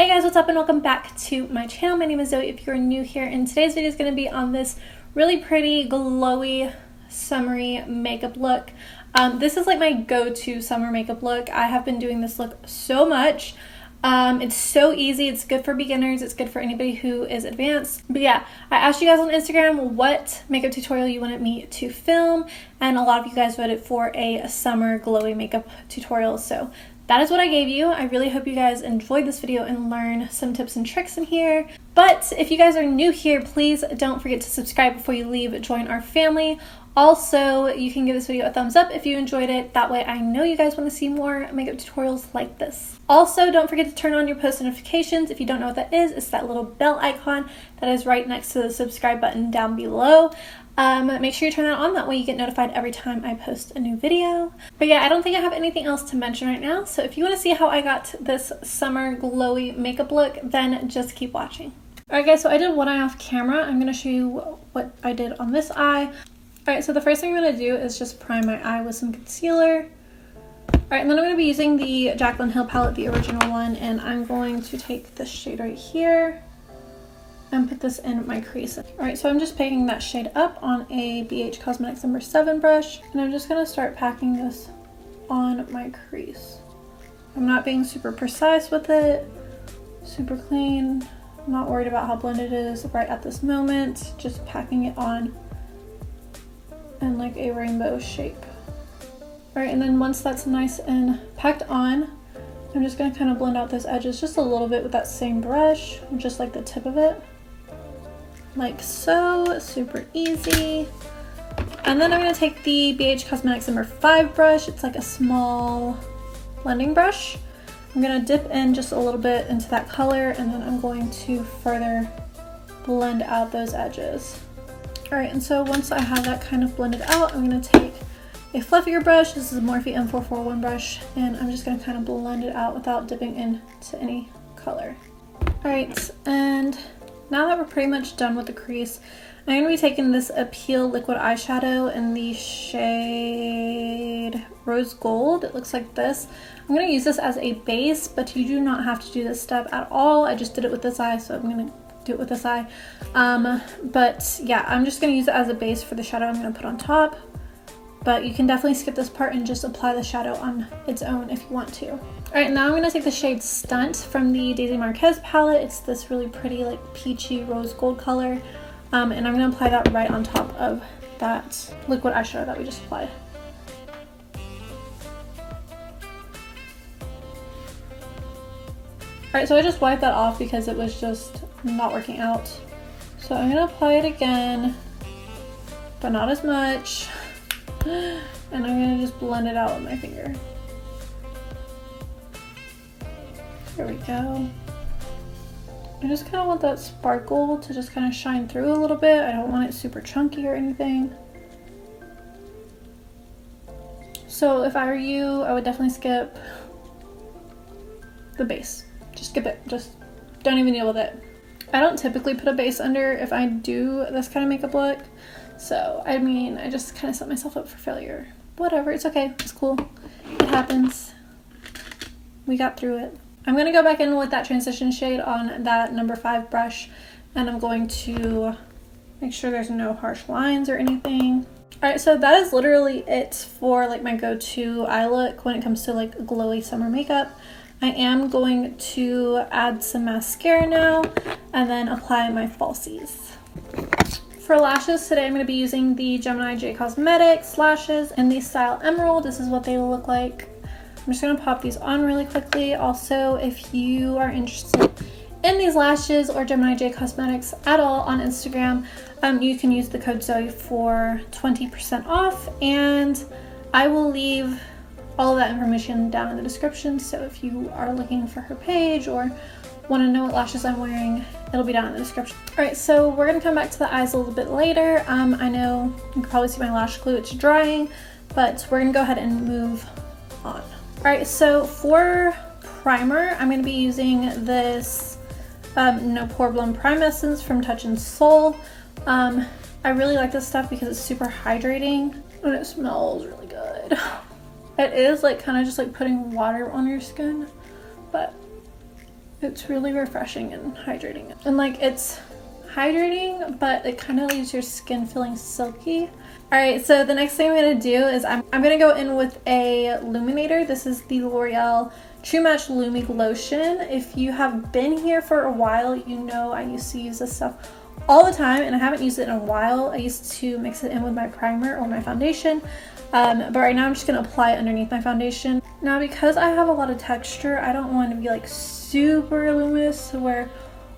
Hey guys, what's up and welcome back to my channel. My name is Zoe if you're new here, and today's video is going to be on this really pretty glowy summery makeup look. This is like my go-to summer makeup look. I have been doing this look so much. It's so easy. It's good for beginners. It's good for anybody who is advanced. But yeah, I asked you guys on Instagram what makeup tutorial you wanted me to film, and a lot of you guys voted for a summer glowy makeup tutorial. So that is what I gave you. I really hope you guys enjoyed this video and learn some tips and tricks in here. But if you guys are new here, please don't forget to subscribe before you leave. Join our family. Also, you can give this video a thumbs up if you enjoyed it. That way I know you guys want to see more makeup tutorials like this. Also, don't forget to turn on your post notifications. If you don't know what that is, it's that little bell icon that is right next to the subscribe button down below. Make sure you turn that on, that way you get notified every time I post a new video. But yeah, I don't think I have anything else to mention right now, so if you want to see how I got this summer glowy makeup look, then just keep watching. Alright guys, so I did one eye off camera. I'm going to show you what I did on this eye. Alright, so the first thing I'm going to do is just prime my eye with some concealer. Alright, and then I'm going to be using the JACLYN Hill palette, the original one, and I'm going to take this shade right here and put this in my crease. Alright, so I'm just picking that shade up on a BH Cosmetics number 7 brush, and I'm just going to start packing this on my crease. I'm not being super precise with it, super clean. I'm not worried about how blended it is right at this moment, just packing it on in like a rainbow shape. Alright, and then once that's nice and packed on, I'm just going to kind of blend out those edges just a little bit with that same brush, just like the tip of it. Like so, super easy. And then I'm going to take the BH Cosmetics number 5 brush. It's like a small blending brush. I'm going to dip in just a little bit into that color, and then I'm going to further blend out those edges. Alright, and so once I have that kind of blended out, I'm going to take a fluffier brush. This is a Morphe M441 brush, and I'm just going to kind of blend it out without dipping into any color. Alright, and now that we're pretty much done with the crease, I'm going to be taking this Appeal liquid eyeshadow in the shade Rose Gold. It looks like this. I'm going to use this as a base, but you do not have to do this step at all. I just did it with this eye, so I'm going to do it with this eye. But yeah, I'm just going to use it as a base for the shadow I'm going to put on top. But you can definitely skip this part and just apply the shadow on its own if you want to. Alright, now I'm going to take the shade Stunt from the Daisy Marquez palette. It's this really pretty like peachy rose gold color. And I'm going to apply that right on top of that liquid eyeshadow that we just applied. Alright, so I just wiped that off because it was just not working out. So I'm going to apply it again, but not as much. And I'm going to just blend it out with my finger. There we go. I just kind of want that sparkle to just kind of shine through a little bit. I don't want it super chunky or anything. So if I were you, I would definitely skip the base. Just skip it. Just don't even deal with it. I don't typically put a base under if I do this kind of makeup look. So, I mean, I just kind of set myself up for failure. Whatever, it's okay. It's cool. It happens. We got through it. I'm going to go back in with that transition shade on that number 5 brush, and I'm going to make sure there's no harsh lines or anything. Alright, so that is literally it for like my go-to eye look when it comes to like glowy summer makeup. I am going to add some mascara now and then apply my falsies. For lashes today, I'm going to be using the Gemini Cosmetics lashes in the style Emerald. This is what they look like. I'm just going to pop these on really quickly. Also, if you are interested in these lashes or Gemini Cosmetics at all on Instagram, you can use the code Zoe for 20% off, and I will leave all of that information down in the description. So if you are looking for her page or want to know what lashes I'm wearing, it'll be down in the description. Alright, so we're going to come back to the eyes a little bit later. I know you can probably see my lash glue, it's drying, but we're going to go ahead and move on. Alright, so for primer, I'm going to be using this No Poreblem Prime Essence from Touch in Soul. I really like this stuff because it's super hydrating and it smells really good. It is like kind of just like putting water on your skin, but It's really refreshing and hydrating. And like, it's hydrating, but it kind of leaves your skin feeling silky. All right, so the next thing I'm gonna do is I'm gonna go in with a illuminator. This is the L'Oreal True Match LUMI GLOTION. If you have been here for a while, you know I used to use this stuff all the time, and I haven't used it in a while. I used to mix it in with my primer or my foundation, but right now I'm just gonna apply it underneath my foundation. Now, because I have a lot of texture, I don't want to be like super luminous to where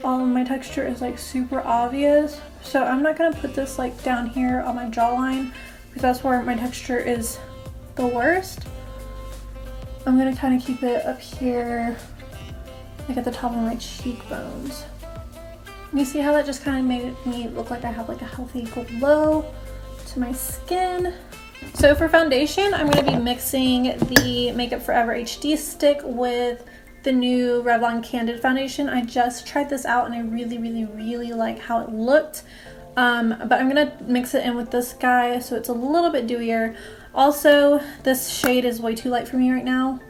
all of my texture is like super obvious. So I'm not gonna put this like down here on my jawline because that's where my texture is the worst. I'm gonna kind of keep it up here, like at the top of my cheekbones. You see how that just kind of made me look like I have like a healthy glow to my skin. So for foundation, I'm going to be mixing the Makeup Forever HD stick with the new Revlon Candid foundation. I just tried this out and I really like how it looked. But I'm going to mix it in with this guy so it's a little bit dewier. Also, this shade is way too light for me right now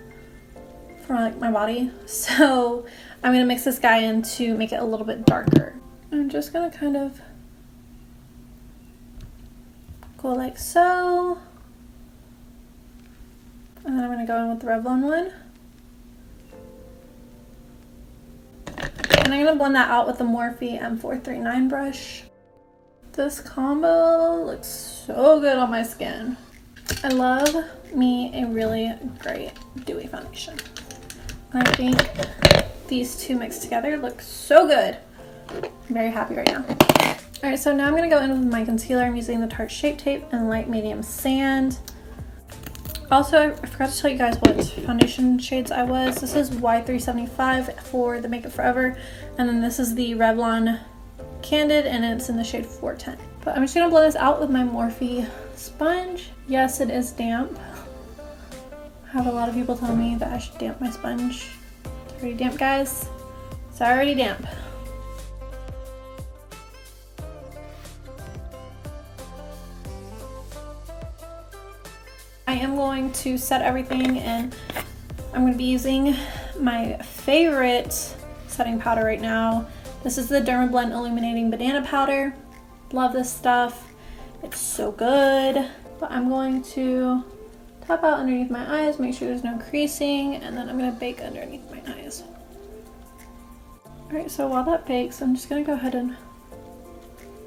for like my body. So I'm going to mix this guy in to make it a little bit darker. I'm just going to kind of go like so. And then I'm going to go in with the Revlon one. And I'm going to blend that out with the Morphe M439 brush. This combo looks so good on my skin. I love me a really great dewy foundation. I think these two mixed together look so good. I'm very happy right now. Alright, so now I'm going to go in with my concealer. I'm using the Tarte Shape Tape in Light Medium Sand. Also, I forgot to tell you guys what foundation shades I was. This is Y375 for the Makeup Forever. And then this is the Revlon Candid, and it's in the shade 410. But I'm just going to blend this out with my Morphe sponge. Yes, it is damp. I have a lot of people telling me that I should damp my sponge. It's already damp, guys. It's already damp. I am going to set everything, and I'm going to be using my favorite setting powder right now. This is the DERMABLEND Illuminating Banana Powder. Love this stuff. It's so good. But I'm going to tap out underneath my eyes, make sure there's no creasing, and then I'm going to bake underneath my eyes. Alright, so while that bakes, I'm just going to go ahead and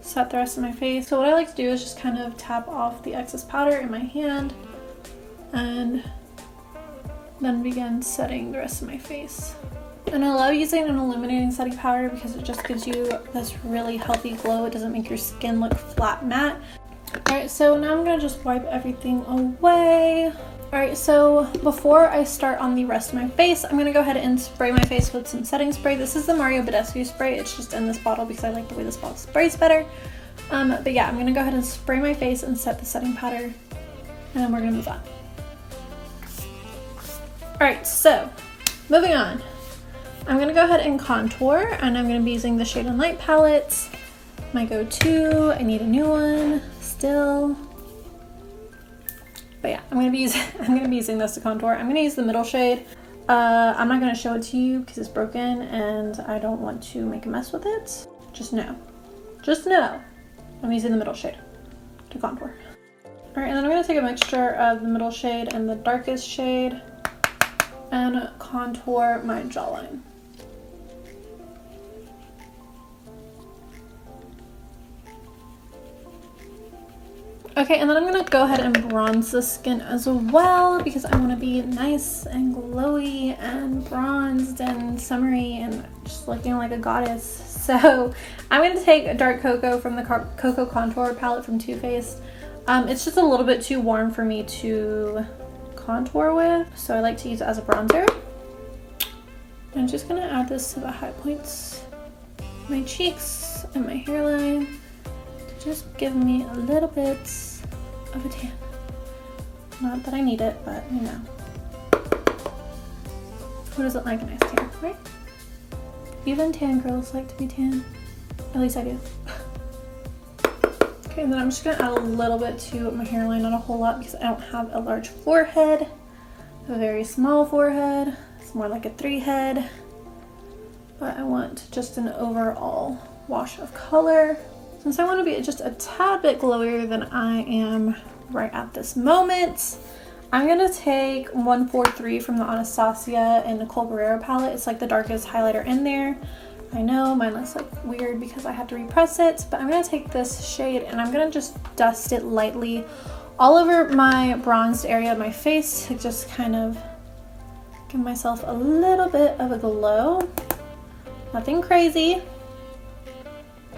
set the rest of my face. So what I like to do is just kind of tap off the excess powder in my hand and then begin setting the rest of my face. And I love using an illuminating setting powder because it just gives you this really healthy glow. It doesn't make your skin look flat matte. Alright, so now I'm going to just wipe everything away. Alright, so before I start on the rest of my face, I'm going to go ahead and spray my face with some setting spray. This is the Mario Badescu spray. It's just in this bottle because I like the way this bottle sprays better. But yeah, I'm going to go ahead and spray my face and set the setting powder, and then we're going to move on. Alright, so moving on. I'm going to go ahead and contour, and I'm going to be using the Shade and Light palette. My go-to. I need a new one still. But yeah, I'm going to be using this to contour. I'm going to use the middle shade. I'm not going to show it to you because it's broken and I don't want to make a mess with it. Just know. Just know. I'm using the middle shade to contour. Alright, and then I'm going to take a mixture of the middle shade and the darkest shade and contour my jawline. Okay, and then I'm going to go ahead and bronze the skin as well because I want to be nice and glowy and bronzed and summery and just looking like a goddess. So I'm going to take a Dark Cocoa from the Cocoa Contour palette from Too Faced. It's just a little bit too warm for me to contour with, so I like to use it as a bronzer. I'm just going to add this to the high points, my cheeks and my hairline. Just give me a little bit of a tan. Not that I need it, but you know. Who doesn't like a nice tan, right? Even tan girls like to be tan. At least I do. Okay, and then I'm just gonna add a little bit to my hairline, not a whole lot because I don't have a large forehead. I have a very small forehead. It's more like a 3 head. but I want just an overall wash of color. Since I want to be just a tad bit glowier than I am right at this moment, I'm going to take 143 from the Anastasia and Nicole Barrera palette. It's like the darkest highlighter in there. I know mine looks like weird because I had to repress it, but I'm going to take this shade and I'm going to just dust it lightly all over my bronzed area of my face to just kind of give myself a little bit of a glow. Nothing crazy.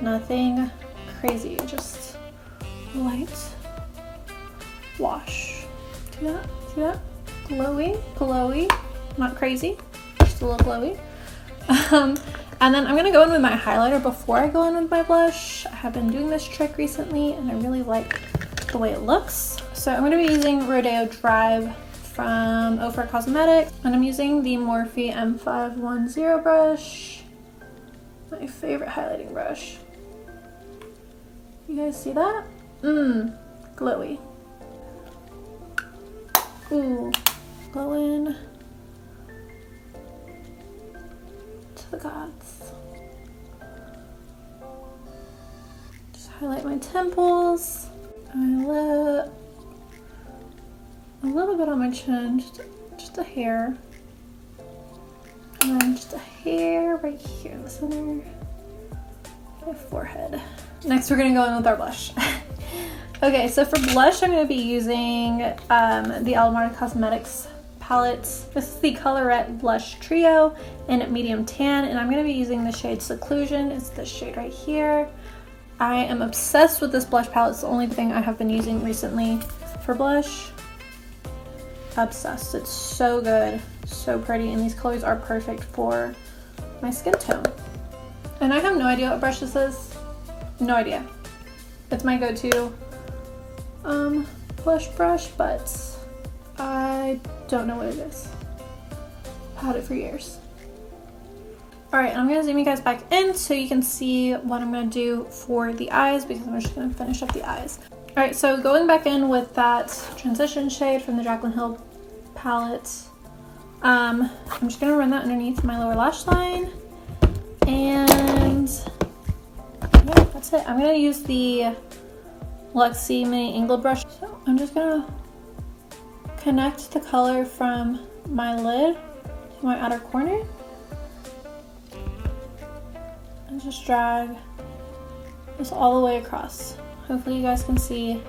Nothing crazy, just light wash. See that? See that? Glowy, glowy, not crazy, just a little glowy. And then I'm gonna go in with my highlighter before I go in with my blush. I have been doing this trick recently and I really like the way it looks. So I'm gonna be using Rodeo Drive from OFRA Cosmetics, and I'm using the Morphe M510 brush, my favorite highlighting brush. You guys see that? Glowy. Ooh, glowing to the gods. Just highlight my temples, my lip, a little bit on my chin, just a hair, and then just a hair right here in the center, my forehead. Next, we're gonna go in with our blush. Okay, so for blush, I'm gonna be using the ALAMAR Cosmetics palette. This is the Colorette Blush Trio in medium tan, and I'm gonna be using the shade Seclusion. It's this shade right here. I am obsessed with this blush palette. It's the only thing I have been using recently for blush. Obsessed. It's so good, so pretty, and these colors are perfect for my skin tone. And I have no idea what brush this is. No idea. It's my go-to blush brush, but I don't know what it is. I've had it for years. Alright, I'm going to zoom you guys back in so you can see what I'm going to do for the eyes, because I'm just going to finish up the eyes. Alright, so going back in with that transition shade from the JACLYN Hill palette, I'm just going to run that underneath my lower lash line, and yeah, that's it. I'm going to use the Luxie Mini Angle brush. So I'm just going to connect the color from my lid to my outer corner and just drag this all the way across. Hopefully you guys can see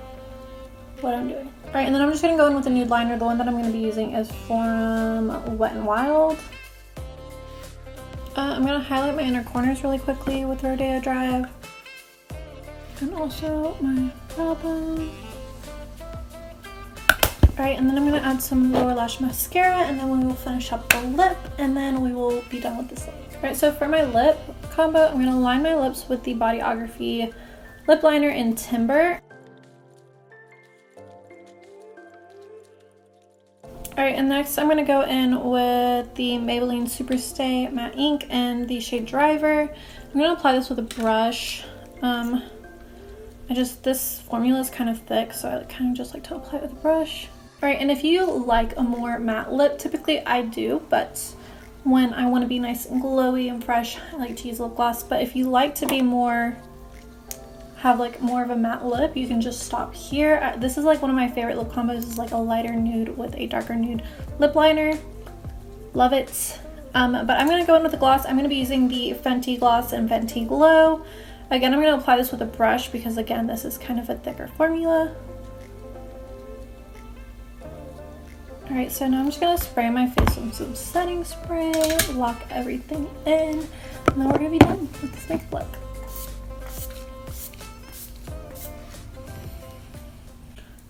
what I'm doing. Alright, and then I'm just going to go in with a nude liner. The one that I'm going to be using is from Wet n Wild. I'm going to highlight my inner corners really quickly with Rodeo Drive. And also my brow bone. Alright, and then I'm going to add some lower lash mascara, and then we will finish up the lip, and then we will be done with this lip. Alright, so for my lip combo, I'm going to line my lips with the Bodyography lip liner in Timber. Alright, and next I'm going to go in with the Maybelline Superstay Matte Ink and the shade Driver. I'm going to apply this with a brush. This formula is kind of thick, so I kind of just like to apply it with a brush. Alright, and if you like a more matte lip, typically I do, but when I want to be nice and glowy and fresh, I like to use lip gloss. But if you like to be have like more of a matte lip, you can just stop here. This is like one of my favorite lip combos, is like a lighter nude with a darker nude lip liner. Love it. But I'm going to go in with the gloss. I'm going to be using the Fenty Gloss and Fenty Glow. Again, I'm going to apply this with a brush because, again, this is kind of a thicker formula. Alright, so now I'm just going to spray my face with some setting spray, lock everything in, and then we're going to be done with this makeup look.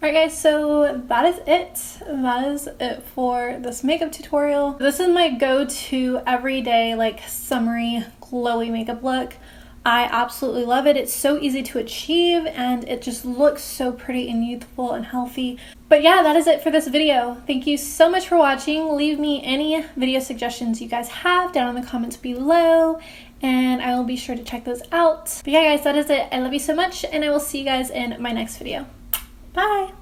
Alright guys, so that is it. That is it for this makeup tutorial. This is my go-to everyday, like, summery, glowy makeup look. I absolutely love it. It's so easy to achieve and it just looks so pretty and youthful and healthy. But yeah, that is it for this video. Thank you so much for watching. Leave me any video suggestions you guys have down in the comments below and I will be sure to check those out. But yeah guys, that is it. I love you so much and I will see you guys in my next video. Bye!